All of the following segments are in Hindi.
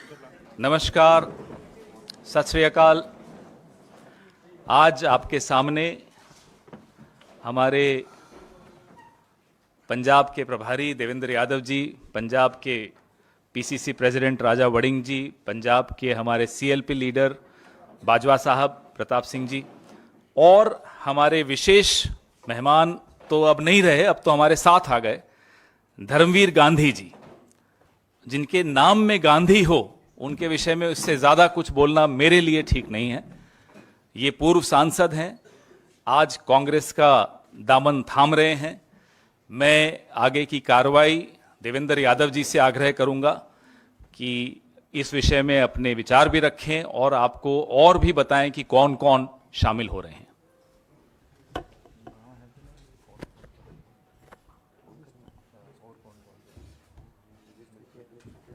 नमस्कार, सत श्री अकाल। आज आपके सामने हमारे पंजाब के प्रभारी देवेंद्र यादव जी, पंजाब के पीसीसी प्रेसिडेंट राजा वड़िंग जी, पंजाब के हमारे सीएलपी लीडर बाजवा साहब प्रताप सिंह जी और हमारे विशेष मेहमान तो अब नहीं रहे, अब तो हमारे साथ आ गए धर्मवीर गांधी जी। जिनके नाम में गांधी हो उनके विषय में इससे ज़्यादा कुछ बोलना मेरे लिए ठीक नहीं है। ये पूर्व सांसद हैं, आज कांग्रेस का दामन थाम रहे हैं। मैं आगे की कार्रवाई देवेंद्र यादव जी से आग्रह करूंगा कि इस विषय में अपने विचार भी रखें और आपको और भी बताएं कि कौन कौन शामिल हो रहे हैं।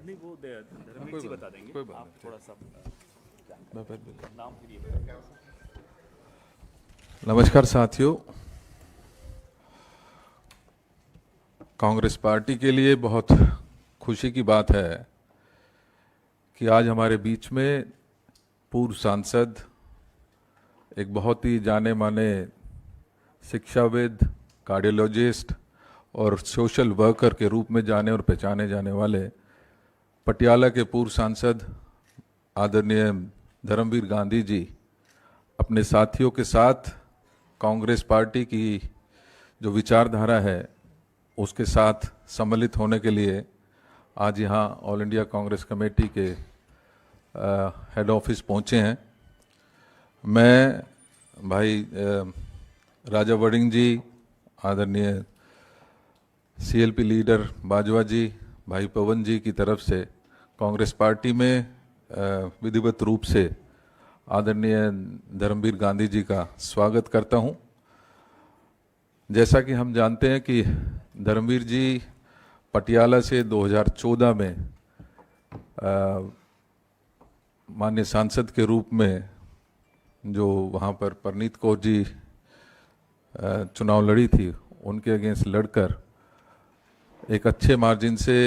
नहीं, वो धर्मवीर जी बता देंगे। आप थोड़ा सा नाम फिर। नमस्कार साथियों, कांग्रेस पार्टी के लिए बहुत खुशी की बात है कि आज हमारे बीच में पूर्व सांसद, एक बहुत ही जाने माने शिक्षाविद, कार्डियोलॉजिस्ट और सोशल वर्कर के रूप में जाने और पहचाने जाने वाले पटियाला के पूर्व सांसद आदरणीय धर्मवीर गांधी जी अपने साथियों के साथ कांग्रेस पार्टी की जो विचारधारा है उसके साथ सम्मिलित होने के लिए आज यहाँ ऑल इंडिया कांग्रेस कमेटी के हेड ऑफिस पहुँचे हैं। मैं भाई राजा वड़िंग जी, आदरणीय सीएलपी लीडर बाजवा जी, भाई पवन जी की तरफ से कांग्रेस पार्टी में विधिवत रूप से आदरणीय धर्मवीर गांधी जी का स्वागत करता हूं। जैसा कि हम जानते हैं कि धर्मवीर जी पटियाला से 2014 में माननीय सांसद के रूप में जो वहां पर परनीत कौर जी चुनाव लड़ी थी, उनके अगेंस्ट लड़कर एक अच्छे मार्जिन से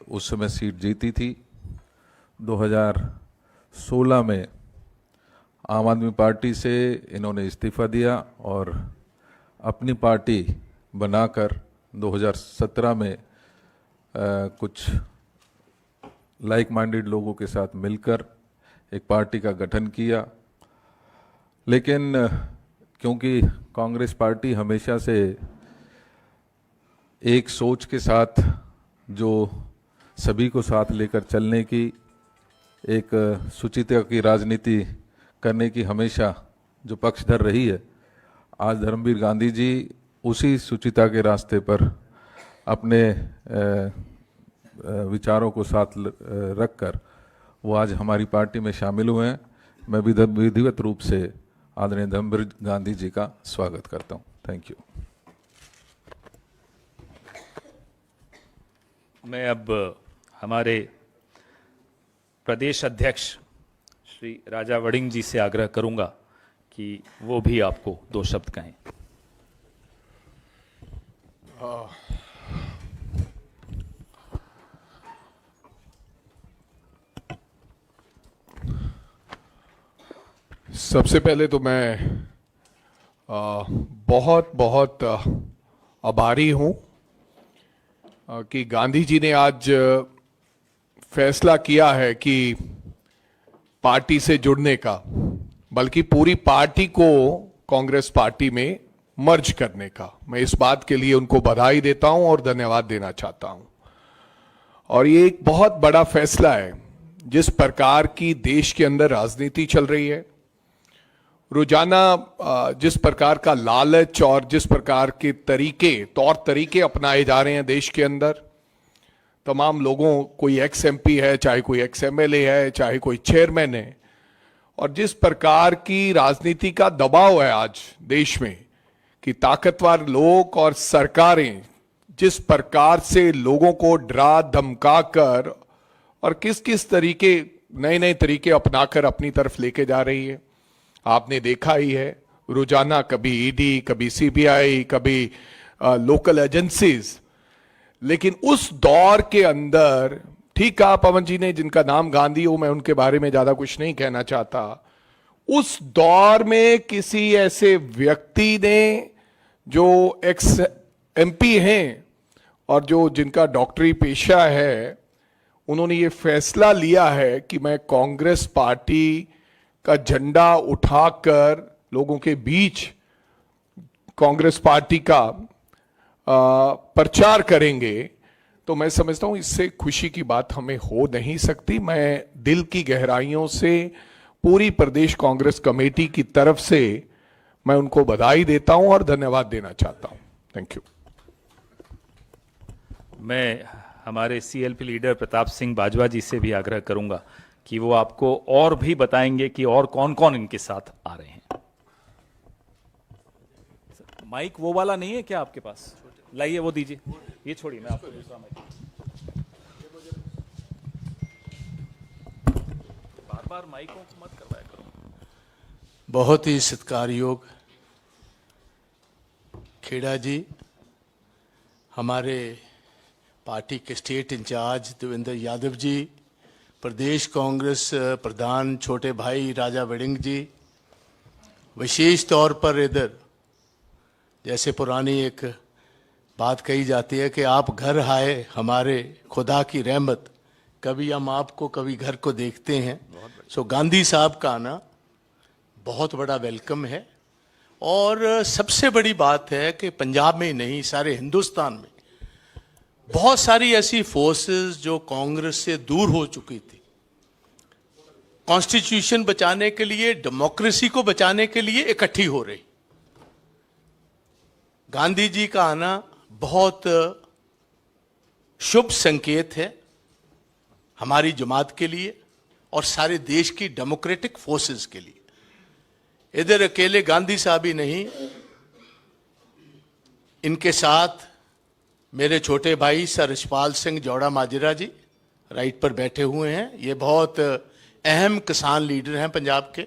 उस समय सीट जीती थी। 2016 में आम आदमी पार्टी से इन्होंने इस्तीफा दिया और अपनी पार्टी बनाकर 2017 में कुछ लाइक माइंडेड लोगों के साथ मिलकर एक पार्टी का गठन किया। लेकिन क्योंकि कांग्रेस पार्टी हमेशा से एक सोच के साथ, जो सभी को साथ लेकर चलने की, एक सुचिता की राजनीति करने की हमेशा जो पक्षधर रही है, आज धर्मवीर गांधी जी उसी सुचिता के रास्ते पर अपने विचारों को साथ रखकर वो आज हमारी पार्टी में शामिल हुए हैं। मैं विधिवत रूप से आदरणीय धर्मवीर गांधी जी का स्वागत करता हूं। Thank you. मैं अब हमारे प्रदेश अध्यक्ष श्री राजा वड़िंग जी से आग्रह करूंगा कि वो भी आपको दो शब्द कहें। सबसे पहले तो मैं बहुत बहुत आभारी हूं कि गांधी जी ने आज फैसला किया है कि पार्टी से जुड़ने का, बल्कि पूरी पार्टी को कांग्रेस पार्टी में मर्ज करने का। मैं इस बात के लिए उनको बधाई देता हूं और धन्यवाद देना चाहता हूं। और ये एक बहुत बड़ा फैसला है। जिस प्रकार की देश के अंदर राजनीति चल रही है, रोजाना जिस प्रकार का लालच और जिस प्रकार के तौर तरीके अपनाए जा रहे हैं देश के अंदर, तमाम लोगों, कोई एक्स एमपी है, चाहे कोई एक्स एमएलए है, चाहे कोई चेयरमैन है, और जिस प्रकार की राजनीति का दबाव है आज देश में कि ताकतवर लोग और सरकारें जिस प्रकार से लोगों को डरा धमका कर और किस किस तरीके, नए नए तरीके अपनाकर अपनी तरफ लेके जा रही है, आपने देखा ही है। रोजाना कभी ईडी, कभी सीबीआई, कभी लोकल एजेंसीज। लेकिन उस दौर के अंदर ठीक कहा पवन जी ने, जिनका नाम गांधी हो, मैं उनके बारे में ज्यादा कुछ नहीं कहना चाहता। उस दौर में किसी ऐसे व्यक्ति ने जो एक्स एमपी हैं और जो जिनका डॉक्टरी पेशा है, उन्होंने ये फैसला लिया है कि मैं कांग्रेस पार्टी का झंडा उठाकर लोगों के बीच कांग्रेस पार्टी का प्रचार करेंगे, तो मैं समझता हूं इससे खुशी की बात हमें हो नहीं सकती। मैं दिल की गहराइयों से पूरी प्रदेश कांग्रेस कमेटी की तरफ से मैं उनको बधाई देता हूं और धन्यवाद देना चाहता हूं। Thank you. मैं हमारे सीएलपी लीडर प्रताप सिंह बाजवा जी से भी आग्रह करूंगा कि वो आपको और भी बताएंगे कि और कौन कौन इनके साथ आ रहे हैं। माइक वो वाला नहीं है क्या आपके पास? लाइए वो दीजिए, ये छोड़िए, मैं आपको दूसरा माइक। बार बार माइकों को मत करवाया करो। बहुत ही सत्कारयोग खेड़ा जी, हमारे पार्टी के स्टेट इंचार्ज देवेंद्र यादव जी, प्रदेश कांग्रेस प्रधान छोटे भाई राजा वड़िंग जी, विशेष तौर पर इधर जैसे पुरानी एक बात कही जाती है कि आप घर आए हमारे खुदा की रहमत, कभी हम आपको कभी घर को देखते हैं। सो गांधी साहब का आना बहुत बड़ा वेलकम है। और सबसे बड़ी बात है कि पंजाब में ही नहीं, सारे हिंदुस्तान में बहुत सारी ऐसी फोर्सेस जो कांग्रेस से दूर हो चुकी थी, कॉन्स्टिट्यूशन बचाने के लिए, डेमोक्रेसी को बचाने के लिए इकट्ठी हो रही। गांधी जी का आना बहुत शुभ संकेत है हमारी जमात के लिए और सारे देश की डेमोक्रेटिक फोर्सेस के लिए। इधर अकेले गांधी साहब ही नहीं, इनके साथ मेरे छोटे भाई सर यशपाल सिंह जौड़ा माजरा जी राइट पर बैठे हुए हैं। ये बहुत अहम किसान लीडर हैं पंजाब के।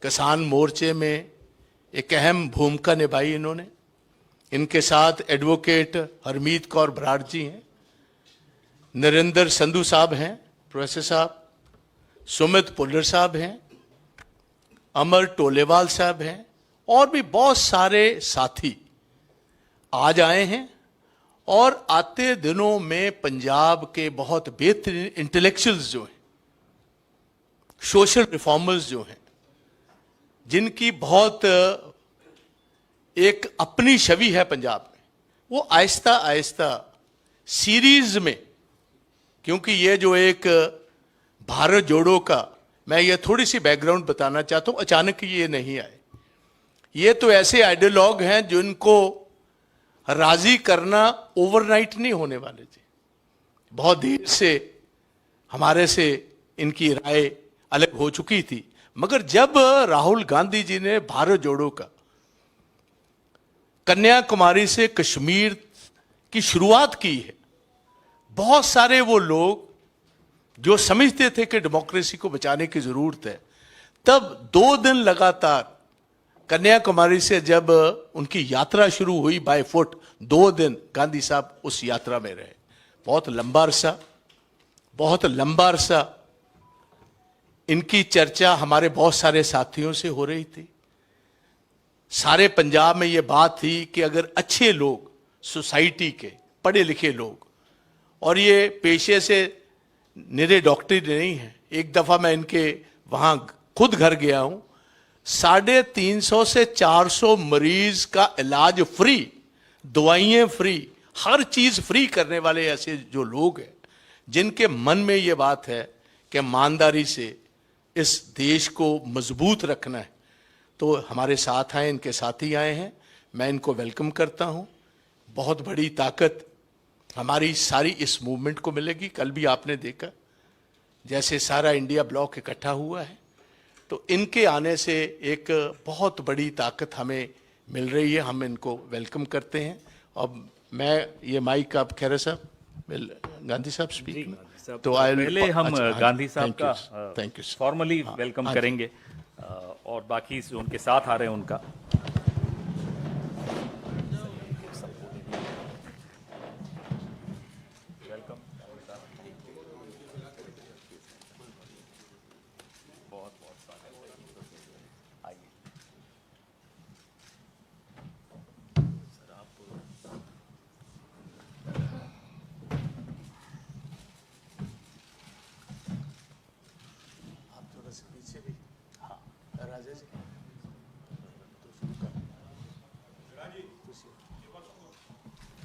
किसान मोर्चे में एक अहम भूमिका निभाई इन्होंने। इनके साथ एडवोकेट हरमीत कौर बराड़ जी हैं, नरेंद्र संधू साहब हैं, प्रोफेसर साहब, सुमित पुल्लर साहब हैं, अमर टोलेवाल साहब हैं, और भी बहुत सारे साथी आज आए हैं। और आते दिनों में पंजाब के बहुत बेहतरीन इंटेलेक्चुअल्स जो हैं, सोशल रिफॉर्मर्स जो हैं, जिनकी बहुत एक अपनी छवि है पंजाब में, वो आहिस्ता आहिस्ता सीरीज में, क्योंकि ये जो एक भारत जोड़ो का, मैं ये थोड़ी सी बैकग्राउंड बताना चाहता हूं, अचानक ये नहीं आए। ये तो ऐसे आइडियोलॉग हैं जिनको राजी करना ओवरनाइट नहीं होने वाले थे। बहुत देर से हमारे से इनकी राय अलग हो चुकी थी, मगर जब राहुल गांधी जी ने भारत जोड़ो का कन्याकुमारी से कश्मीर की शुरुआत की है, बहुत सारे वो लोग जो समझते थे कि डेमोक्रेसी को बचाने की जरूरत है, तब 2 दिन लगातार कन्याकुमारी से जब उनकी यात्रा शुरू हुई बाय फुट, 2 दिन गांधी साहब उस यात्रा में रहे। बहुत लंबा अरसा इनकी चर्चा हमारे बहुत सारे साथियों से हो रही थी। सारे पंजाब में ये बात थी कि अगर अच्छे लोग, सोसाइटी के पढ़े लिखे लोग, और ये पेशे से निरे डॉक्टरी नहीं है, एक दफा मैं इनके वहां खुद घर गया हूं, 350 से 400 मरीज का इलाज फ्री, दवाइयां फ्री, हर चीज फ्री करने वाले ऐसे जो लोग हैं, जिनके मन में ये बात है कि ईमानदारी से इस देश को मजबूत रखना है, तो हमारे साथ आए, इनके साथी आए हैं। मैं इनको वेलकम करता हूं। बहुत बड़ी ताकत हमारी सारी इस मूवमेंट को मिलेगी। कल भी आपने देखा जैसे सारा इंडिया ब्लॉक इकट्ठा हुआ है, तो इनके आने से एक बहुत बड़ी ताकत हमें मिल रही है। हम इनको वेलकम करते हैं। अब मैं ये माइक आप खैर साहब, गांधी साहब स्पीक, तो पहले हम गांधी साहब का थैंक यू फॉर्मली वेलकम करेंगे और बाकी जो उनके साथ आ रहे हैं उनका।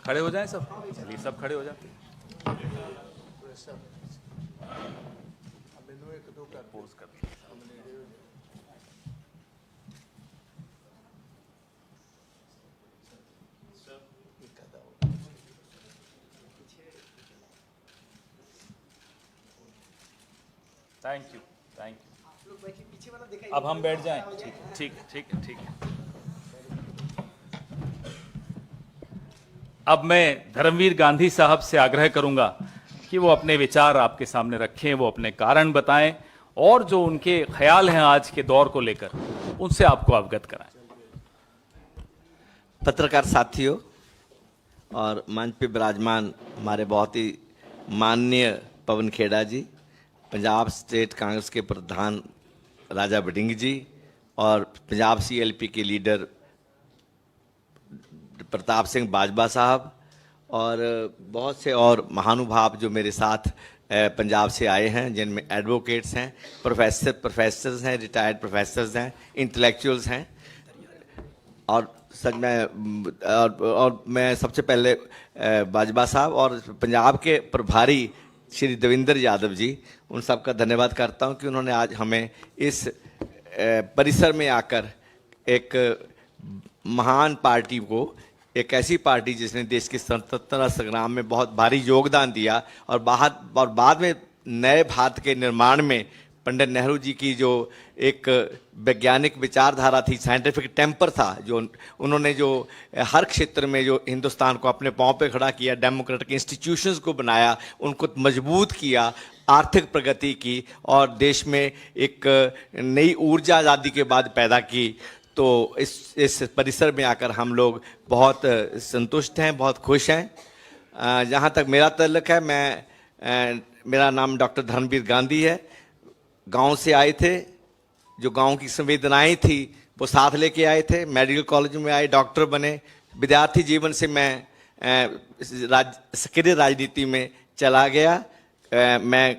खड़े हो जाएं सब, चलिए सब खड़े हो जाते हैं। पोज कर लीजिए। Thank you, thank you. अब हम बैठ जाएं। ठीक ठीक ठीक ठीक है। अब मैं धर्मवीर गांधी साहब से आग्रह करूंगा कि वो अपने विचार आपके सामने रखें, वो अपने कारण बताएं और जो उनके ख्याल हैं आज के दौर को लेकर उनसे आपको अवगत कराएं। पत्रकार साथियों और मंच पे विराजमान हमारे बहुत ही माननीय पवन खेड़ा जी, पंजाब स्टेट कांग्रेस के प्रधान राजा वड़िंग जी और पंजाब सीएलपी के लीडर प्रताप सिंह बाजवा साहब और बहुत से और महानुभाव जो मेरे साथ पंजाब से आए हैं, जिनमें एडवोकेट्स हैं, प्रोफेसर्स हैं, रिटायर्ड प्रोफेसर्स हैं, इंटेलेक्चुअल्स हैं। और सच में और मैं सबसे पहले बाजवा साहब और पंजाब के प्रभारी श्री देवेंद्र यादव जी, उन सब का धन्यवाद करता हूं कि उन्होंने आज हमें इस परिसर में आकर एक महान पार्टी को, एक ऐसी पार्टी जिसने देश के स्वतंत्रता संग्राम में बहुत भारी योगदान दिया और बाद में नए भारत के निर्माण में पंडित नेहरू जी की जो एक वैज्ञानिक विचारधारा थी, साइंटिफिक टेम्पर था, जो उन्होंने जो हर क्षेत्र में जो हिंदुस्तान को अपने पांव पे खड़ा किया, डेमोक्रेटिक इंस्टीट्यूशंस को बनाया, उनको मजबूत किया, आर्थिक प्रगति की और देश में एक नई ऊर्जा आज़ादी के बाद पैदा की। तो इस परिसर में आकर हम लोग बहुत संतुष्ट हैं, बहुत खुश हैं। जहाँ तक मेरा ताल्लुक है, मेरा नाम डॉक्टर धर्मवीर गांधी है। गांव से आए थे, जो गांव की संवेदनाएं थी वो साथ लेके आए थे, मेडिकल कॉलेज में आए, डॉक्टर बने। विद्यार्थी जीवन से मैं सक्रिय राजनीति में चला गया। मैं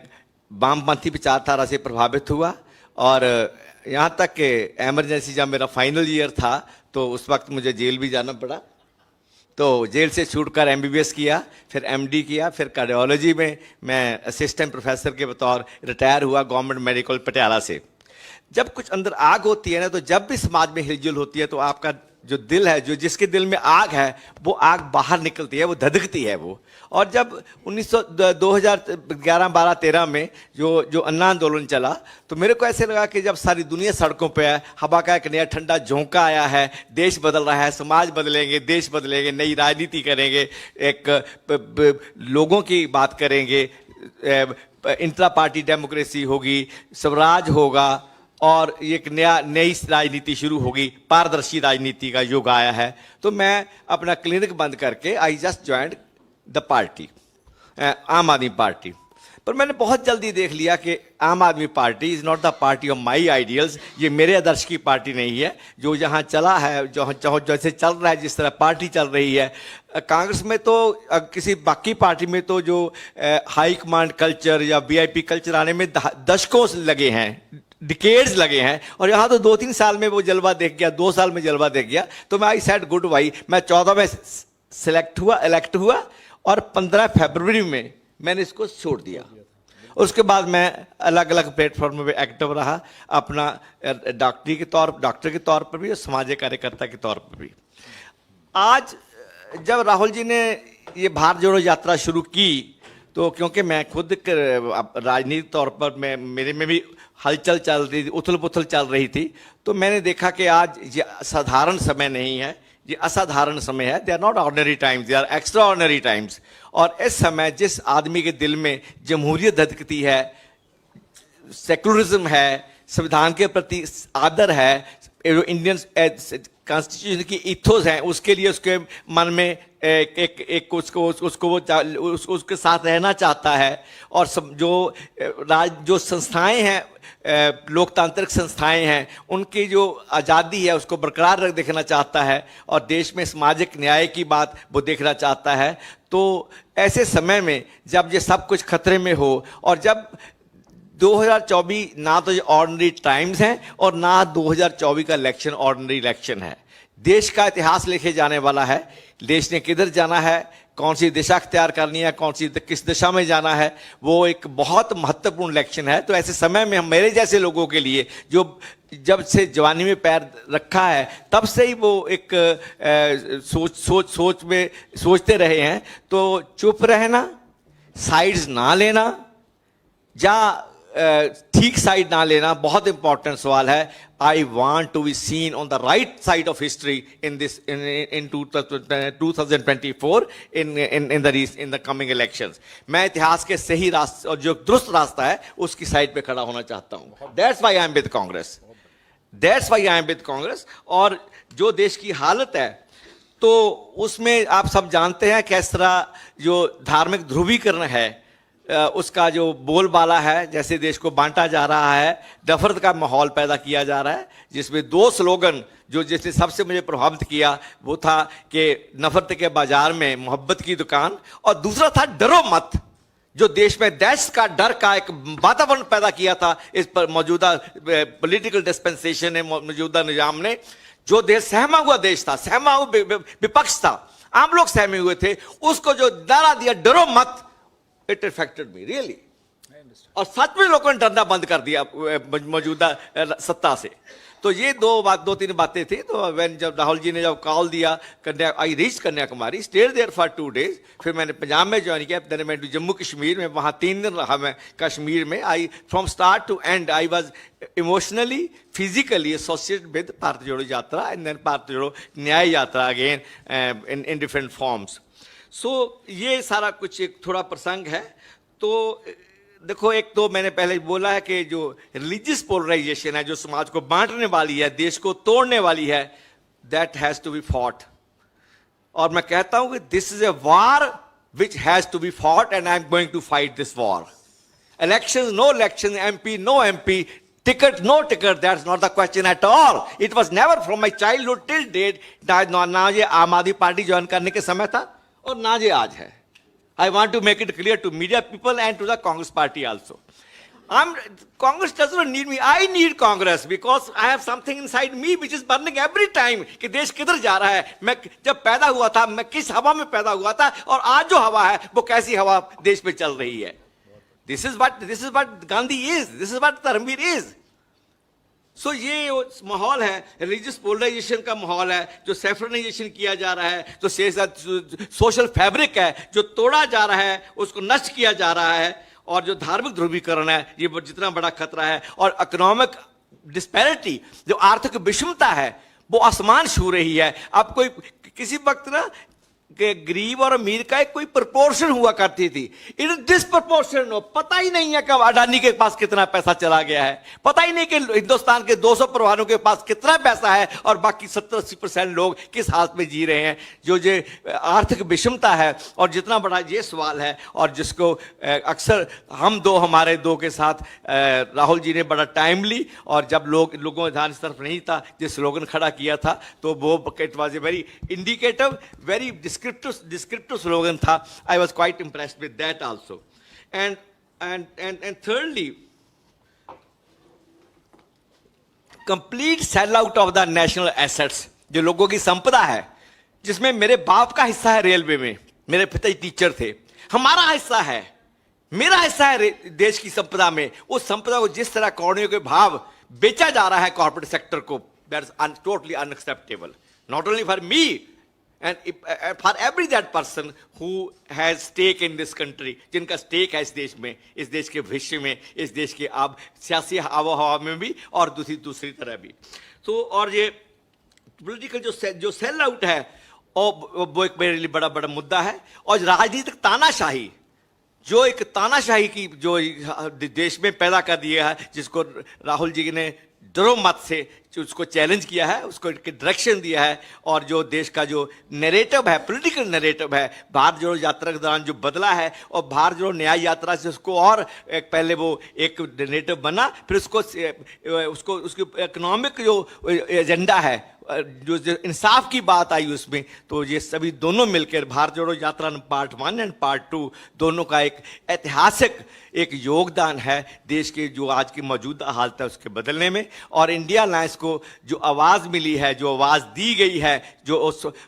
वामपंथी विचारधारा से प्रभावित हुआ और यहाँ तक कि एमरजेंसी जब मेरा फाइनल ईयर था तो उस वक्त मुझे जेल भी जाना पड़ा। तो जेल से छूटकर एमबीबीएस किया, फिर एमडी किया, फिर कार्डियोलॉजी में मैं असिस्टेंट प्रोफेसर के बतौर रिटायर हुआ गवर्नमेंट मेडिकल पटियाला से। जब कुछ अंदर आग होती है ना, तो जब भी समाज में हिलजुल होती है तो आपका जो दिल है, जो जिसके दिल में आग है, वो आग बाहर निकलती है, वो धधकती है वो। और जब 2011-12-13 में जो अन्ना आंदोलन चला, तो मेरे को ऐसे लगा कि जब सारी दुनिया सड़कों पे है, हवा का एक नया ठंडा झोंका आया है, देश बदल रहा है, समाज बदलेंगे, देश बदलेंगे, नई राजनीति करेंगे, एक लोगों की बात करेंगे, इंट्रा पार्टी डेमोक्रेसी होगी, स्वराज होगा और एक नई राजनीति शुरू होगी, पारदर्शी राजनीति का युग आया है। तो मैं अपना क्लिनिक बंद करके I just joined the party, आम आदमी पार्टी। पर मैंने बहुत जल्दी देख लिया कि आम आदमी party is not the party of my ideals. ये मेरे आदर्श की पार्टी नहीं है। जो जहाँ चला है, जैसे चल रहा है, जिस तरह पार्टी चल रही है, कांग्रेस में तो किसी बाकी पार्टी में तो जो हाई कमांड कल्चर या वीआईपी कल्चर आने में दशकों लगे हैं, डिकेड्स लगे हैं, और यहाँ तो 2-3 साल में वो जलवा देख गया, 2 साल में जलवा देख गया। तो मैं आई सेड गुड बाई। मैं 14 में इलेक्ट हुआ और 15 फरवरी में मैंने इसको छोड़ दिया। उसके बाद मैं अलग अलग प्लेटफॉर्म में एक्टिव रहा, अपना डॉक्टर के तौर पर भी और सामाजिक कार्यकर्ता के तौर पर भी। आज जब राहुल जी ने ये भारत जोड़ो यात्रा शुरू की, तो क्योंकि मैं खुद राजनीतिक तौर पर मेरे में भी हलचल चल रही थी, उथल पुथल चल रही थी, तो मैंने देखा कि आज ये साधारण समय नहीं है, ये असाधारण समय है। They are not ordinary times, they are extraordinary times. और इस समय जिस आदमी के दिल में जमहूरियत धधकती है, सेकुलरिज्म है, संविधान के प्रति आदर है, इंडियन कॉन्स्टिट्यूशन की इथोस है, उसके लिए उसके मन में एक उसके साथ रहना चाहता है। और जो संस्थाएं हैं, लोकतांत्रिक संस्थाएं हैं, उनकी जो आज़ादी है उसको बरकरार रख देखना चाहता है और देश में सामाजिक न्याय की बात वो देखना चाहता है। तो ऐसे समय में जब ये सब कुछ खतरे में हो और जब 2024 ना तो ये ऑर्डिनरी टाइम्स हैं और ना 2024 का इलेक्शन ऑर्डिनरी इलेक्शन है, देश का इतिहास लिखे जाने वाला है। देश ने किधर जाना है, कौन सी दिशा अख्तियार करनी है, किस दिशा में जाना है, वो एक बहुत महत्वपूर्ण इलेक्शन है। तो ऐसे समय में हम मेरे जैसे लोगों के लिए जो जब से जवानी में पैर रखा है तब से ही वो एक सोचते रहे हैं, तो चुप रहना, साइड्स ना लेना या ठीक साइड ना लेना बहुत इंपॉर्टेंट सवाल है। I want to be seen on the right side of history in 2024 in the coming elections. मैं इतिहास के सही रास्ते और जो दुरुस्त रास्ता है उसकी साइड पे खड़ा होना चाहता हूं। That's why I am with Congress, that's why I am with Congress. और जो देश की हालत है तो उसमें आप सब जानते हैं किस तरह जो धार्मिक ध्रुवीकरण है उसका जो बोलबाला है, जैसे देश को बांटा जा रहा है, नफरत का माहौल पैदा किया जा रहा है, जिसमें दो स्लोगन जो जिसने सबसे मुझे प्रभावित किया वो था कि नफरत के बाजार में मोहब्बत की दुकान, और दूसरा था डरो मत, जो देश में दहशत का डर का एक वातावरण पैदा किया था इस पर मौजूदा पॉलिटिकल डिस्पेंसेशन ने, मौजूदा निजाम ने। जो देश सहमा हुआ देश था, सहमा हुआ विपक्ष था, आम लोग सहमे हुए थे, उसको जो नारा दिया डरो मत, इट अफेक्टेड मी रियली। और सच में लोगों ने डरना बंद कर दिया मौजूदा सत्ता से। तो ये दो तीन बातें थी। तो जब राहुल जी ने जब कॉल दिया, I reach Kanyakumari, stayed there for 2 days, फिर मैंने पंजाब में ज्वाइन किया, देन मैं जम्मू कश्मीर में, वहाँ 3 दिन रहा मैं कश्मीर में। I from start to end I was emotionally physically associated with Bharat Jodo Yatra and then Bharat Jodo Nyay Yatra again in different forms. So ये सारा कुछ एक थोड़ा प्रसंग है। तो देखो, एक तो मैंने पहले बोला है कि जो रिलीजियस पोलराइजेशन है, जो समाज को बांटने वाली है, देश को तोड़ने वाली है, that has to be fought. और मैं कहता हूं कि this is a war which has to be fought and I am going to fight this war. Election, no election, MP no MP, ticket no ticket, that's not the question at all. It was never from my childhood till date। ना ये आम आदमी पार्टी ज्वाइन करने के समय था और ना ये आज है। I want to make it clear to media people and to the Congress party also. Congress does not need me. I need Congress because I have something inside me which is burning every time कि देश किधर जा रहा है। मैं जब पैदा हुआ था, मैं किस हवा में पैदा हुआ था, और आज जो हवा है वो कैसी हवा देश में चल रही है। This is what Gandhi is. This is what Dharamveer is. सो ये माहौल है, रिलीजियस पोलराइजेशन का माहौल है, जो सेफ्रनाइजेशन किया जा रहा है, जो सोशल फैब्रिक है जो तोड़ा जा रहा है, उसको नष्ट किया जा रहा है, और जो धार्मिक ध्रुवीकरण है ये जितना बड़ा खतरा है, और इकोनॉमिक डिस्पैरिटी, जो आर्थिक विषमता है वो आसमान छू रही है। अब कोई किसी वक्त ना कि गरीब और अमीर का एक कोई प्रोपोर्शन हुआ करती थी, इट इज डिसप्रोपोर्शन। पता ही नहीं है कि अडानी के पास कितना पैसा चला गया है, पता ही नहीं कि हिंदुस्तान के 200 परिवारों के पास कितना पैसा है और बाकी 70-80% लोग किस हालत में जी रहे हैं। जो आर्थिक विषमता है, और जितना बड़ा ये सवाल है, और जिसको अक्सर हमारे दो के साथ राहुल जी ने बड़ा टाइमली, और जब लोगों का ध्यान इस तरफ नहीं था, जिस स्लोगन खड़ा किया था, तो वो it was a very indicative, very descriptive slogan था। I was quite impressed with that also. And thirdly, complete sell out of the national assets, जो लोगों की संपदा है, जिसमें मेरे बाप का हिस्सा है रेलवे में, मेरे पिता टीचर थे, हमारा हिस्सा है, मेरा हिस्सा है देश की संपदा में। उस संपदा को जिस तरह करोड़ों के भाव बेचा जा रहा है कॉर्पोरेट सेक्टर को, that is totally unacceptable, not only for me and for every that person who has stake in this country, जिनका स्टेक है इस देश में, इस देश के भविष्य में, इस देश के अब सियासी आबो हवा में भी, और दूसरी तरह भी। तो और ये पॉलिटिकल जो सेल आउट है, और वो एक मेरे लिए बड़ा मुद्दा है। और राजनीतिक तानाशाही, जो एक तानाशाही की जो देश में पैदा कर दिया है, जिसको राहुल जी ने डरो मत से उसको चैलेंज किया है, उसको डायरेक्शन दिया है, और जो देश का जो नैरेटिव है, पॉलिटिकल नैरेटिव है, भारत जोड़ो यात्रा के दौरान जो बदला है, और भारत जोड़ो न्याय यात्रा से उसको और एक पहले वो एक नैरेटिव बना, फिर उसको उसकी इकोनॉमिक जो एजेंडा है, जो इंसाफ की बात आई उसमें, तो ये सभी दोनों मिलकर भारत जोड़ो यात्रा पार्ट 1 एंड पार्ट 2 दोनों का एक ऐतिहासिक एक योगदान है देश के जो आज की मौजूदा हालत है उसके बदलने में। और इंडिया अलायंस को जो आवाज मिली है, जो आवाज दी गई है,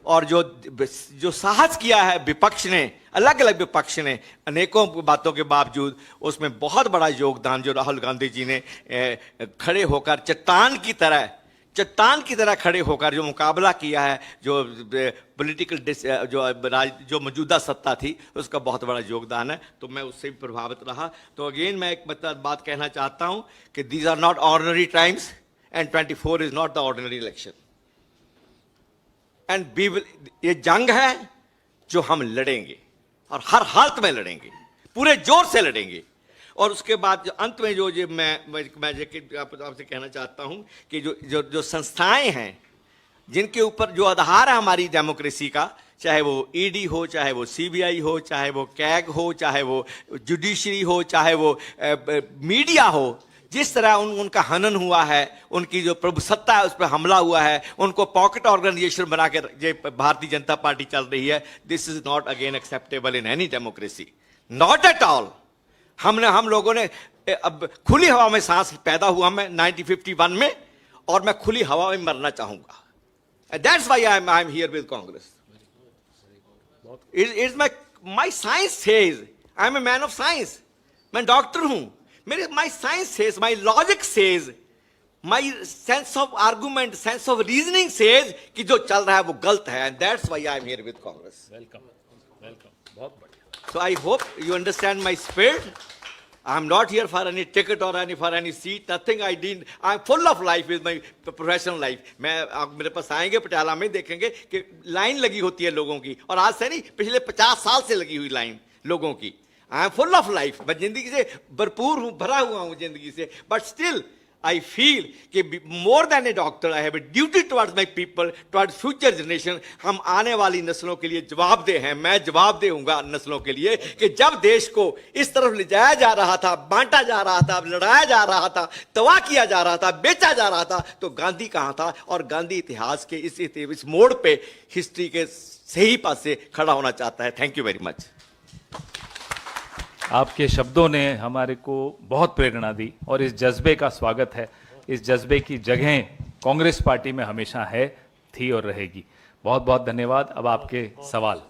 और जो साहस किया है विपक्ष ने, अलग अलग विपक्ष ने अनेकों बातों के बावजूद, उसमें बहुत बड़ा योगदान जो राहुल गांधी जी ने खड़े होकर चट्टान की तरह खड़े होकर जो मुकाबला किया है, जो पॉलिटिकल जो मौजूदा सत्ता थी, उसका बहुत बड़ा योगदान है। तो मैं उससे भी प्रभावित रहा। तो अगेन मैं एक बात कहना चाहता हूं कि these are not ordinary times and 24 is not the ordinary election. And ये जंग है जो हम लड़ेंगे और हर हालत में लड़ेंगे, पूरे जोर से लड़ेंगे। और उसके बाद जो अंत में जो मैं आपसे कहना चाहता हूं कि जो संस्थाएं हैं जिनके ऊपर जो आधार है हमारी डेमोक्रेसी का, चाहे वो ईडी हो, चाहे वो सीबीआई हो, चाहे वो कैग हो, चाहे वो जुडिशरी हो, चाहे वो मीडिया हो, जिस तरह उनका हनन हुआ है, उनकी जो प्रभुसत्ता है उस पर हमला हुआ है, उनको पॉकेट ऑर्गेनाइजेशन बना के भारतीय जनता पार्टी चल रही है, this is not again acceptable in any democracy, not at all. हम लोगों ने अब खुली हवा में सांस पैदा हुआ मैं 1951 में, और मैं खुली हवा में मरना चाहूंगा। That's why I am here with Congress. It's my science says, I am a man of science, मैं डॉक्टर हूं, मेरे my science says, my logic says, my sense of argument, sense of reasoning says कि जो चल रहा है वो गलत है, and that's why I am here with Congress. Welcome, बहुत बढ़िया। So I hope you understand my spirit. I'm not here for any ticket or for any seat. Nothing I did. I'm full of life with my professional life. मैं आप मेरे पास आएंगे पटियाला में, देखेंगे कि लाइन लगी होती है लोगों की, और आज से नहीं, पिछले 50 साल से लगी हुई लाइन लोगों की। I am full of life, मैं जिंदगी से भरपूर हूं, भरा हुआ हूं जिंदगी से, बट स्टिल I feel कि more than a doctor, I have a duty towards my people, towards future generation. हम आने वाली नस्लों के लिए जवाबदेह हैं। मैं जवाबदेह हूँगा नस्लों के लिए कि जब देश को इस तरफ ले जाया जा रहा था, बांटा जा रहा था, लड़ाया जा रहा था, तबाह किया जा रहा था, बेचा जा रहा था, तो गांधी कहाँ था? और गांधी इतिहास के इस मोड़ पे हिस्ट्री के सही पास से खड़ा होना चाहता है। Thank you very much. आपके शब्दों ने हमारे को बहुत प्रेरणा दी, और इस जज्बे का स्वागत है। इस जज्बे की जगह कांग्रेस पार्टी में हमेशा है, थी और रहेगी। बहुत बहुत धन्यवाद। अब आपके सवाल।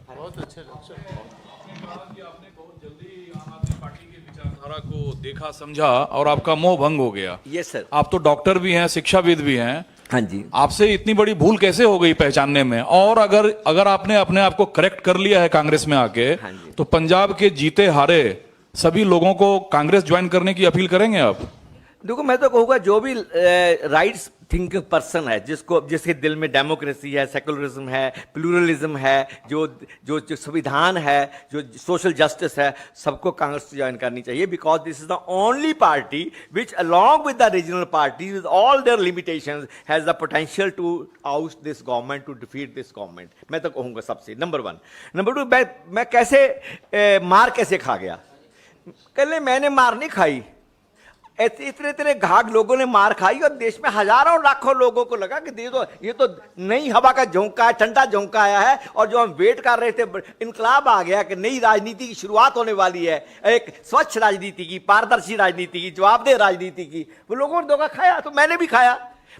बहुत अच्छे आपने बहुत जल्दी आम आदमी पार्टी की विचारधारा को देखा, समझा, और आपका मोह भंग हो गया। Yes sir. आप तो डॉक्टर भी हैं, शिक्षाविद भी हैं। हाँ जी। आपसे इतनी बड़ी भूल कैसे हो गई पहचानने में? और अगर आपने अपने आप को करेक्ट कर लिया है कांग्रेस में आके, हाँ जी। तो पंजाब के जीते हारे सभी लोगों को कांग्रेस ज्वाइन करने की अपील करेंगे आप? देखो, मैं तो कहूँगा जो भी राइट्स थिंकिंग पर्सन है, जिसके दिल में डेमोक्रेसी है, सेकुलरिज्म है, प्लूरलिज्म है, जो संविधान है, जो सोशल जस्टिस है, सबको कांग्रेस ज्वाइन करनी चाहिए। Because this is the only party which along with the regional party with all their limitations has the potential to out this government, to defeat this government. मैं तो कहूँगा सबसे नंबर 1। नंबर 2, मैं कैसे मार कैसे खा गया? कल मैंने मार नहीं खाई, इतने घाट लोगों ने मार खाई, और देश में हजारों लाखों लोगों को लगा कि ये तो नई हवा का झोंका है, ठंडा झोंका आया है, और जो हम वेट कर रहे थे, इनकलाब आ गया कि नई राजनीति की शुरुआत होने वाली है, एक स्वच्छ राजनीति की, पारदर्शी राजनीति की, जवाबदेह राजनीति की। वो लोगों ने धोखा खाया, तो मैंने भी खाया।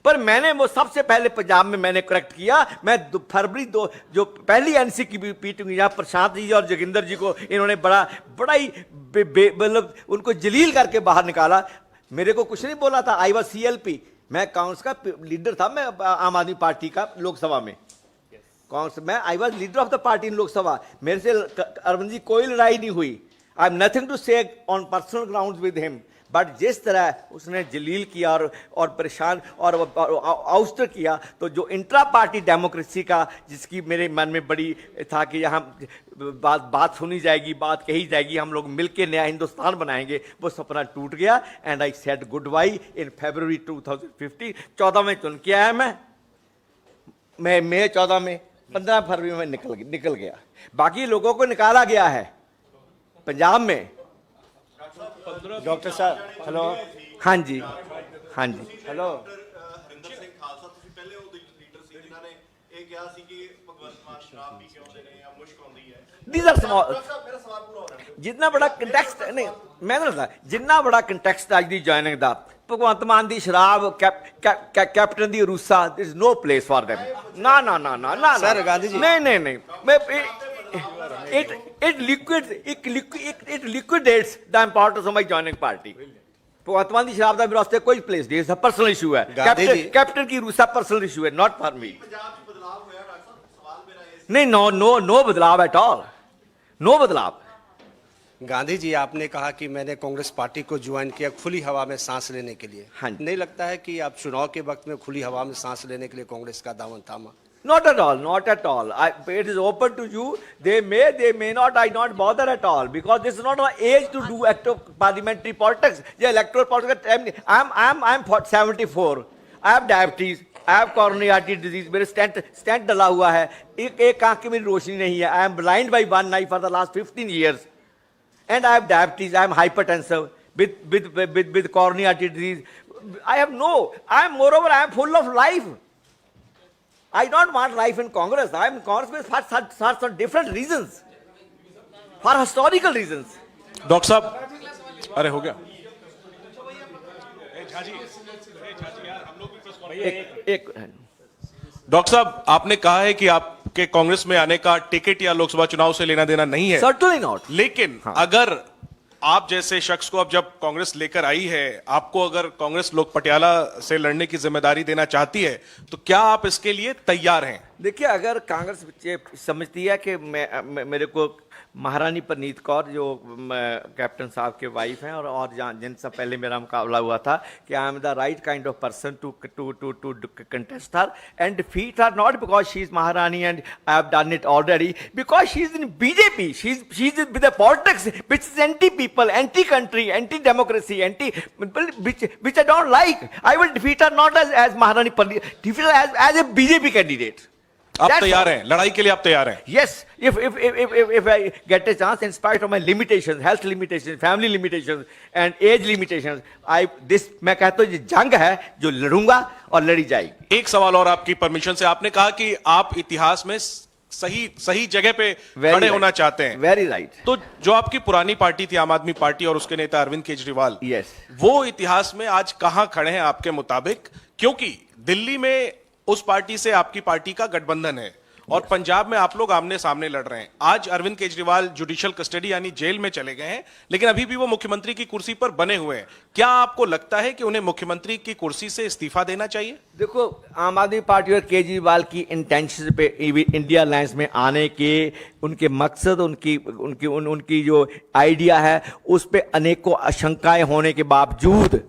पर मैंने वो सबसे पहले पंजाब में मैंने करेक्ट किया। मैं फरवरी 2 जो पहली एनसी की मीटिंग, जहाँ प्रशांत जी और जोगिंदर जी को इन्होंने बड़ा ही मतलब उनको जलील करके बाहर निकाला। मेरे को कुछ नहीं बोला था। आई वॉज CLP, मैं कांग्रेस का लीडर था, मैं आम आदमी पार्टी का लोकसभा में कांग्रेस में I was leader of the party इन लोकसभा। मेरे से अरविंद जी कोई लड़ाई नहीं हुई। आई एम नथिंग टू से on personal ground with him, but जिस तरह उसने जलील किया और परेशान और आउस्टर किया, तो जो इंट्रा पार्टी डेमोक्रेसी का, जिसकी मेरे मन में बड़ी था कि यहाँ बात सुनी जाएगी, बात कही जाएगी, हम लोग मिलके नया हिंदुस्तान बनाएंगे, वो सपना टूट गया। And I said good by in February 2015। 14 में चुन के आया मैं मई 14 में, 15 फरवरी में निकल गया। बाकी लोगों को निकाला गया है पंजाब में। डॉक्टर साहब, हेलो। हाँ जी, हाँ जी, हेलो। ਹਰਿੰਦਰ ਸਿੰਘ ਖਾਲਸਾ, ਤੁਸੀਂ ਪਹਿਲੇ ਉਹ ਲੀਡਰ ਸੀ ਜਿਨ੍ਹਾਂ ਨੇ ਇਹ ਕਿਹਾ ਸੀ ਕਿ ਭਗਵੰਤ ਮਾਨ ਸ਼ਰਾਬ ਪੀ ਕੇ ਆਉਂਦੇ ਨੇ ਜਾਂ ਮੁਸ਼ਕ ਆਉਂਦੀ ਹੈ। These are small। ਮੇਰਾ ਸਵਾਲ ਪੂਰਾ ਹੋ ਰਿਹਾ। जितना बड़ा कंटेक्स्ट नहीं, मैं ना जितना बड़ा कंटेक्स्ट आज दी ज्वाइनिंग का भगवंत मान दी शराब, कैप्टन दी रूसा, this no place for them. ना ना ना ना ना सर, गांधी जी। नहीं नहीं नहीं, मैं it liquidates the importance of my joining party। भगवंत मान दी शराब का मेरे वास्ते कोई प्लेस नहीं, पर्सनल इशू है। गांधी जी। कैप्टन की रूसा पर्सनल इशू है, नॉट फॉर मी। पंजाब च बदलाव होया डॉक्टर साहब, सवाल मेरा ये नहीं, नो नो नो बदलाव एट ऑल, नो बदलाव। गांधी जी, आपने कहा कि मैंने कांग्रेस पार्टी को ज्वाइन किया खुली हवा में सांस लेने के लिए। हाँ जी। नहीं लगता है कि आप चुनाव के वक्त में खुली हवा में सांस लेने के लिए कांग्रेस का दामन थामा? Not at all, not at all. It is open to you. They may not. I not bother at all, because this is not an age to do active parliamentary politics. Yeah, electoral politics. I'm 74. I have diabetes. I have coronary artery disease. मेरे stent डला हुआ है. एक आंख की मेरी रोशनी नहीं है. I am blind by one eye for the last 15 years, and I have diabetes. I am hypertensive with coronary artery disease. I am full of life. I don't want life in Congress. I am in Congress for some different reasons, for historical reasons. Doctor साहब, अरे हो गया। एक डॉक्टर साहब, आपने कहा है कि आपके कांग्रेस में आने का टिकट या लोकसभा चुनाव से लेना देना नहीं है, certainly not. लेकिन अगर आप जैसे शख्स को अब जब कांग्रेस लेकर आई है, आपको अगर कांग्रेस लोग पटियाला से लड़ने की जिम्मेदारी देना चाहती है, तो क्या आप इसके लिए तैयार हैं? देखिए, अगर कांग्रेस समझती है कि मेरे को महारानी परनीत कौर जो कैप्टन साहब के वाइफ हैं और जिनसे पहले मेरा मुकाबला हुआ था, कि I am the right kind of person to contest her and defeat her, not because she is Maharani and I have done it already, because she is in BJP, she is with the politics which is anti people, anti country, anti democracy, anti which I don't like. I will defeat her not as Maharani Preneet, defeat as a BJP candidate. आप तैयार हैं? लड़ाई के लिए आप तैयार हैं? Yes, if I get a chance, in spite of my limitations, health limitations, family limitations, and age limitations, मैं कहता हूँ ये जंग है जो लड़ूंगा और लड़ी जाएगी। एक सवाल और आपकी परमिशन से, आपने कहा कि आप इतिहास में सही जगह पे खड़े होना चाहते हैं। Very right. तो जो आपकी पुरानी पार्टी थी आम आदमी पार्टी और उसके नेता अरविंद केजरीवाल, Yes. वो इतिहास में आज कहां खड़े हैं आपके मुताबिक? क्योंकि दिल्ली में उस पार्टी से आपकी पार्टी का गठबंधन है और पंजाब में आप लोग आमने सामने लड़ रहे हैं। आज अरविंद केजरीवाल जुडिशियल कस्टडी यानी जेल में चले गए हैं, लेकिन अभी भी वो मुख्यमंत्री की कुर्सी पर बने हुए हैं। क्या आपको लगता है कि उन्हें मुख्यमंत्री की कुर्सी से इस्तीफा देना चाहिए? देखो, आम आदमी पार्टी और केजरीवाल की इंटेंशन पे इंडिया अलायंस में आने के उनके मकसद, उनकी जो आइडिया है, उस पे अनेकों आशंकाएं होने के बावजूद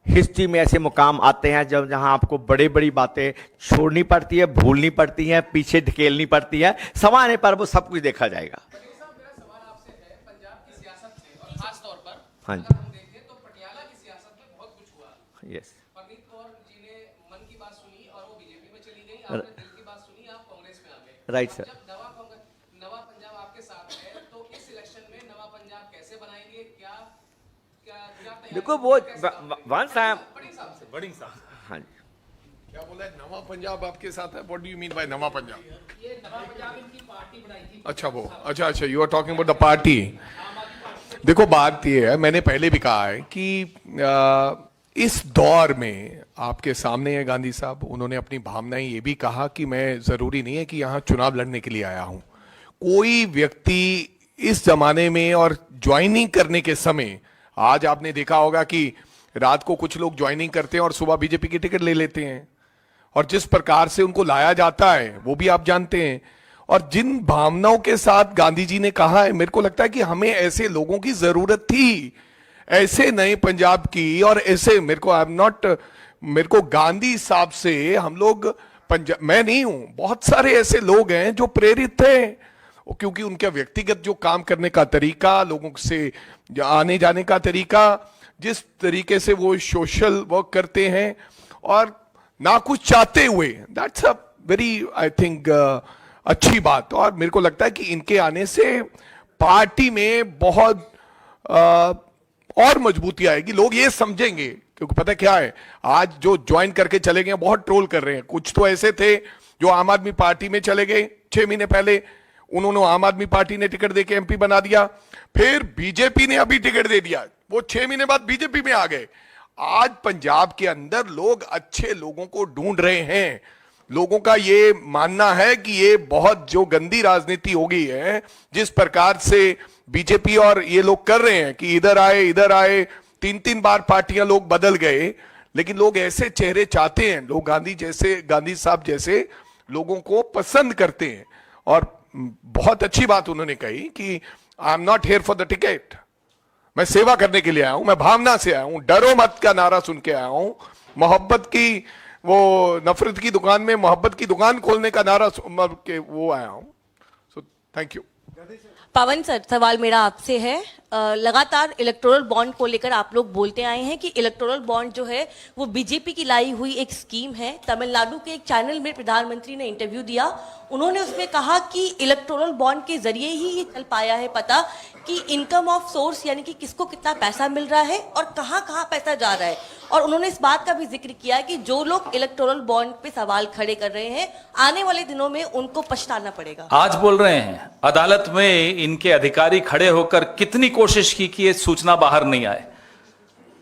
हिस्ट्री में ऐसे मुकाम आते हैं जहां आपको बड़ी बड़ी बातें छोड़नी पड़ती है, भूलनी पड़ती हैं, पीछे ढकेलनी पड़ती है, समय आने पर वो सब कुछ देखा जाएगा। हाँ जी, यस। परनीत कौर जी ने मन की बात सुनी और वो बीजेपी में चली गई, आपने दिल की बात सुनी, आप कांग्रेस में आ गए। Right sir. जब नवा पंजाब आपके साथ है, तो इस इलेक्शन में नवा पंजाब कैसे बनाएंगे? क्या देखो, वो वन टाइम बड़िंग साहब, हाँ जी, क्या बोला है? नवा पंजाब आपके साथ है? What do you mean by नवा पंजाब? ये नवा पंजाब इनकी पार्टी बनाई थी। अच्छा, you are talking about the party. देखो, बात ये है, मैंने पहले भी कहा है कि इस दौर में आपके सामने है गांधी साहब, उन्होंने अपनी भावनाएं ये भी कहा कि मैं जरूरी नहीं है कि यहां चुनाव लड़ने के लिए आया हूं। कोई व्यक्ति इस जमाने में और ज्वाइनिंग करने के समय, आज आपने देखा होगा कि रात को कुछ लोग ज्वाइनिंग करते हैं और सुबह बीजेपी की टिकट ले लेते हैं, और जिस प्रकार से उनको लाया जाता है वो भी आप जानते हैं। और जिन भावनाओं के साथ गांधी जी ने कहा है, मेरे को लगता है कि हमें ऐसे लोगों की जरूरत थी, ऐसे नए पंजाब की। और ऐसे मेरे को गांधी साहब से हम लोग मैं नहीं हूं, बहुत सारे ऐसे लोग हैं जो प्रेरित थे, क्योंकि उनका व्यक्तिगत जो काम करने का तरीका, लोगों से आने जाने का तरीका, जिस तरीके से वो सोशल वर्क करते हैं और ना कुछ चाहते हुए, that's a very I think अच्छी बात। और मेरे को लगता है कि इनके आने से पार्टी में बहुत और मजबूती आएगी। लोग ये समझेंगे, क्योंकि पता क्या है, आज जो ज्वाइन करके चले गए बहुत ट्रोल कर रहे हैं। कुछ तो ऐसे थे जो आम आदमी पार्टी में चले गए 6 महीने पहले, उन्होंने आम आदमी पार्टी ने टिकट देके एमपी बना दिया, फिर बीजेपी ने अभी टिकट दे दिया, वो 6 महीने बाद बीजेपी में आ गए। आज पंजाब के अंदर लोग अच्छे लोगों को ढूंढ रहे हैं। लोगों का ये मानना है कि ये बहुत जो गंदी राजनीति हो गई है, जिस प्रकार से बीजेपी और ये लोग कर रहे हैं कि इधर आए, 3-3 बार पार्टियां लोग बदल गए, लेकिन लोग ऐसे चेहरे चाहते हैं। लोग गांधी साहब जैसे लोगों को पसंद करते हैं। और बहुत अच्छी बात उन्होंने कही कि I am not here for the ticket, मैं सेवा करने के लिए आया हूं, मैं भावना से आया हूं, डरो मत का नारा सुन के आया हूं, मोहब्बत की वो नफरत की दुकान में मोहब्बत की दुकान खोलने का नारा के वो आया हूं। So thank you. Pawan sir, सवाल मेरा आपसे है। लगातार इलेक्टोरल बॉन्ड को लेकर आप लोग बोलते आए हैं कि इलेक्टोरल बॉन्ड जो है वो बीजेपी की लाई हुई एक स्कीम है। तमिलनाडु के एक चैनल में प्रधानमंत्री ने इंटरव्यू दिया, उन्होंने उसमें कहा कि इलेक्टोरल बॉन्ड के जरिए ही ये चल पाया है पता कि इनकम ऑफ सोर्स यानी कि किसको कितना पैसा मिल रहा है और कहां कहां पैसा जा रहा है। और उन्होंने इस बात का भी जिक्र किया कि जो लोग इलेक्टोरल बॉन्ड पे सवाल खड़े कर रहे हैं, आने वाले दिनों में उनको पछताना पड़ेगा। आज बोल रहे हैं, अदालत में इनके अधिकारी खड़े होकर कितनी कोशिश की कि ये सूचना बाहर नहीं आए।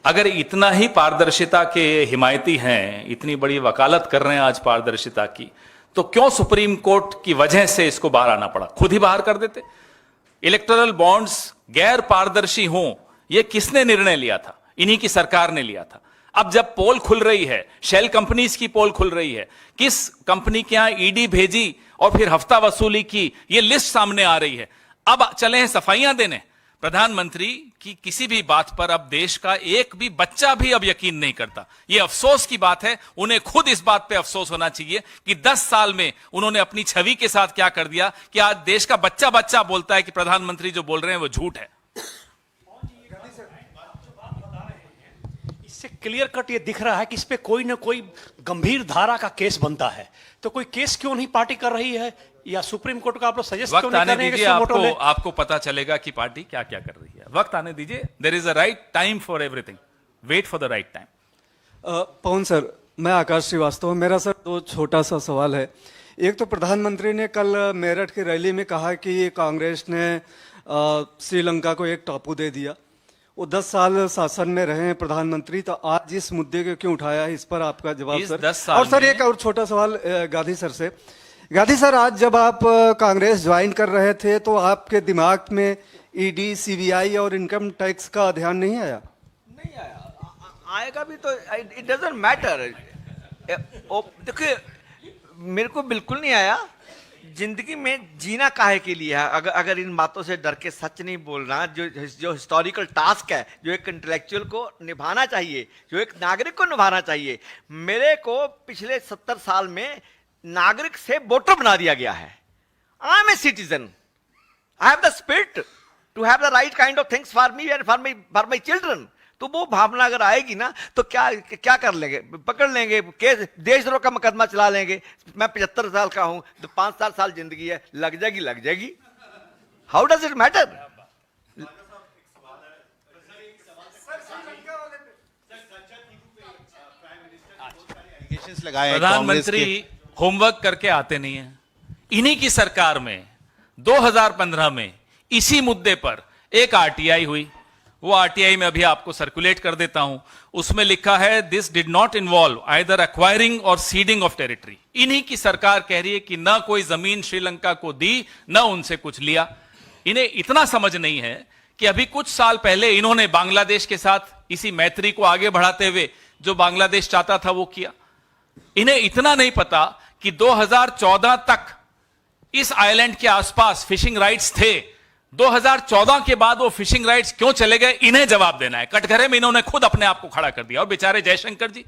अगर इतना ही पारदर्शिता के हिमायती हैं, इतनी बड़ी वकालत कर रहे हैं आज पारदर्शिता की, तो क्यों सुप्रीम कोर्ट की वजह से इसको बाहर आना पड़ा? खुद ही बाहर कर देते। इलेक्टोरल बॉन्ड्स गैर पारदर्शी हों, यह किसने निर्णय लिया था? इन्हीं की सरकार ने लिया था। अब जब पोल खुल रही है, शेल कंपनीज की पोल खुल रही है, किस कंपनी के यहां ईडी भेजी और फिर हफ्ता वसूली की, यह लिस्ट सामने आ रही है। अब चले हैं सफाइयां देने। प्रधानमंत्री की किसी भी बात पर अब देश का एक भी बच्चा भी अब यकीन नहीं करता। यह अफसोस की बात है। उन्हें खुद इस बात पे अफसोस होना चाहिए कि 10 साल में उन्होंने अपनी छवि के साथ क्या कर दिया कि आज देश का बच्चा बच्चा बोलता है कि प्रधानमंत्री जो बोल रहे हैं वो झूठ है। इससे क्लियर कट ये दिख रहा है कि इस पे कोई ना कोई गंभीर धारा का केस बनता है। तो कोई केस क्यों नहीं पार्टी कर रही है, या सुप्रीम कोर्ट का आप लोग सजेस्ट क्यों नहीं कर रहे हैं कि आपको पता चलेगा कि पार्टी क्या क्या कर रही है। वक्त आने दीजिए। There is a right time for everything, wait for the right time. Pavan sir, मैं आकाश श्रीवास्तव। मेरा सर दो छोटा सा सवाल है। एक तो प्रधानमंत्री ने कल मेरठ की रैली में कहा कि कांग्रेस ने श्रीलंका को एक टापू दे दिया। वो 10 साल शासन में रहे हैं प्रधानमंत्री, तो आज इस मुद्दे को क्यों उठाया है? इस पर आपका जवाब सर। और सर एक और छोटा सवाल गांधी सर से। गांधी सर, आज जब आप कांग्रेस ज्वाइन कर रहे थे तो आपके दिमाग में ईडी, सीबीआई और इनकम टैक्स का ध्यान नहीं आया? नहीं आया, आएगा भी तो इट डजंट मैटर। देखिए, मेरे को बिल्कुल नहीं आया। जिंदगी में जीना काहे के लिए है? अगर इन बातों से डर के सच नहीं बोलना, जो हिस्टोरिकल टास्क है, जो एक इंटेलेक्चुअल को निभाना चाहिए, जो एक नागरिक को निभाना चाहिए। मेरे को पिछले 70 साल में नागरिक से वोटर बना दिया गया है। I am a citizen, I have the spirit to have the right kind of things for me and for my children. तो वो भावना अगर आएगी ना तो क्या कर लेंगे? पकड़ लेंगे, केस देशद्रोह का मुकदमा चला लेंगे। मैं 75 साल का हूं, तो 5-7 साल जिंदगी है, लग जाएगी। How does it matter? प्रधानमंत्री होमवर्क करके आते नहीं है। इन्हीं की सरकार में 2015 में इसी मुद्दे पर एक आरटीआई हुई। वो आरटीआई में अभी आपको सर्कुलेट कर देता हूं। उसमें लिखा है, this did not involve either acquiring और सीडिंग ऑफ टेरिटरी। इन्हीं की सरकार कह रही है कि ना कोई जमीन श्रीलंका को दी, ना उनसे कुछ लिया। इन्हें इतना समझ नहीं है कि अभी कुछ साल पहले इन्होंने बांग्लादेश के साथ इसी मैत्री को आगे बढ़ाते हुए जो बांग्लादेश चाहता था वो किया। इन्हें इतना नहीं पता कि 2014 तक इस आइलैंड के आसपास फिशिंग राइट्स थे। 2014 के बाद वो फिशिंग राइट्स क्यों चले गए, इन्हें जवाब देना है। कटघरे में इन्होंने खुद अपने आप को खड़ा कर दिया। और बेचारे जयशंकर जी,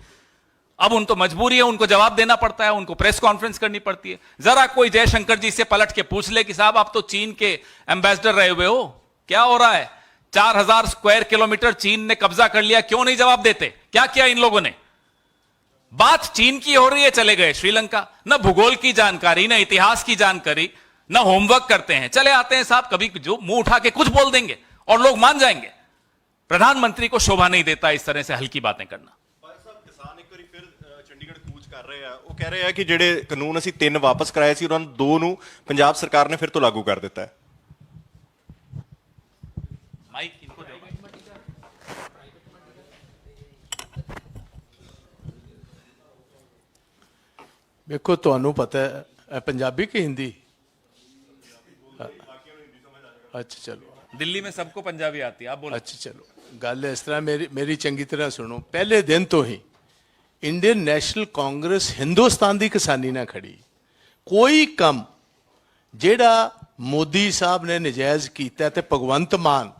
अब उनको मजबूरी है, उनको जवाब देना पड़ता है, उनको प्रेस कॉन्फ्रेंस करनी पड़ती है। जरा कोई जयशंकर जी से पलट के पूछ ले कि साहब आप तो चीन के एम्बेसडर रहे हुए हो, क्या हो रहा है? 4000 स्क्वायर किलोमीटर चीन ने कब्जा कर लिया, क्यों नहीं जवाब देते? क्या किया इन लोगों ने? बात चीन की हो रही है, चले गए श्रीलंका। न भूगोल की जानकारी, न इतिहास की जानकारी, न होमवर्क करते हैं, चले आते हैं साहब। कभी जो मुंह उठा के कुछ बोल देंगे और लोग मान जाएंगे। प्रधानमंत्री को शोभा नहीं देता इस तरह से हल्की बातें करना। किसान एक बार फिर चंडीगढ़ कूच कर रहे हैं। वो कह रहे हैं कि ਜਿਹੜੇ ਕਾਨੂੰਨ ਅਸੀਂ 3 ਵਾਪਸ ਕਰਾਏ ਸੀ, ਉਹਨਾਂ ਨੂੰ 2 ਨੂੰ ਪੰਜਾਬ ਸਰਕਾਰ ਨੇ ਫਿਰ ਤੋਂ ਲਾਗੂ ਕਰ ਦਿੱਤਾ ਹੈ। माइक इनको ਵੇਖੋ ਤੁਹਾਨੂੰ ਪਤਾ ਹੈ ਇਹ ਪੰਜਾਬੀ ਕਿ ਹਿੰਦੀ अच्छा चलो दिल्ली में सबको पंजाबी आती है, आप बोलो। अच्छा चलो गल इस तरह मेरी चंगी तरह सुनो। पहले दिन तो ही इंडियन नेशनल कांग्रेस हिंदुस्तान की किसानी ना खड़ी। कोई कम जेड़ा मोदी साहब ने नजायज किया ते भगवंत मान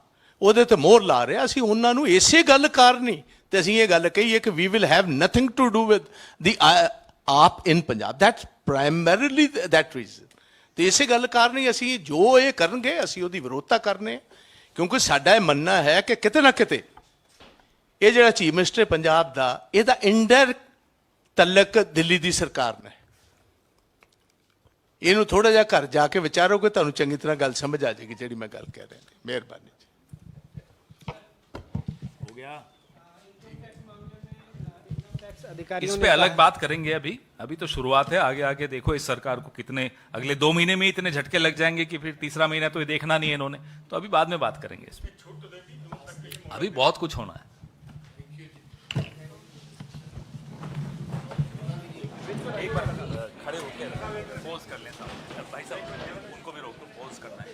ਉਹਦੇ ਤੇ ਮੋਹਰ ਲਾ ਰਿਹਾ, ਅਸੀਂ ਉਹਨਾਂ ਨੂੰ ਇਸੇ ਗੱਲ ਕਾਰਨ ਹੀ ਤੇ ਅਸੀਂ ਇਹ ਗੱਲ ਕਹੀ ਹੈ ਕਿ we will have nothing to do with the AAP in Punjab. That's primarily that reason. ਤੇ ਇਸੇ ਗੱਲ ਕਾਰਨ ਹੀ ਅਸੀਂ ਜੋ ਇਹ ਕਰਨਗੇ ਅਸੀਂ ਉਹਦੀ ਵਿਰੋਧਤਾ ਕਰਨੇ, ਕਿਉਂਕਿ ਸਾਡਾ ਇਹ ਮੰਨਣਾ ਹੈ ਕਿ ਕਿਤੇ ਨਾ ਕਿਤੇ ਇਹ ਜਿਹੜਾ ਚੀਫ ਮਿਨਿਸਟਰ ਪੰਜਾਬ ਦਾ ਇਹਦਾ ਇਨਡਾਇਰੈਕਟ ਤਲਕ ਦਿੱਲੀ ਦੀ ਸਰਕਾਰ ਨਾਲ। ਇਹਨੂੰ ਥੋੜਾ ਜਿਹਾ ਘਰ ਜਾ ਕੇ ਵਿਚਾਰੋਗੇ ਤੁਹਾਨੂੰ ਚੰਗੀ ਤਰ੍ਹਾਂ ਗੱਲ ਸਮਝ ਆ ਜਾਏਗੀ ਜਿਹੜੀ ਮੈਂ ਗੱਲ ਕਹਿ ਰਿਹਾ। ਮਿਹਰਬਾਨੀ। हो गया, इस पे अलग बात करेंगे। अभी तो शुरुआत है, आगे आगे देखो इस सरकार को कितने अगले 2 महीने में इतने झटके लग जाएंगे कि फिर तीसरा महीना तो ये देखना नहीं है इन्होंने, तो अभी बाद में बात करेंगे इस पे। अभी बहुत कुछ होना है। एक बार खड़े होकर पोज कर लें साहब, भाई साहब उनको भी रोक दो, पोज करना है।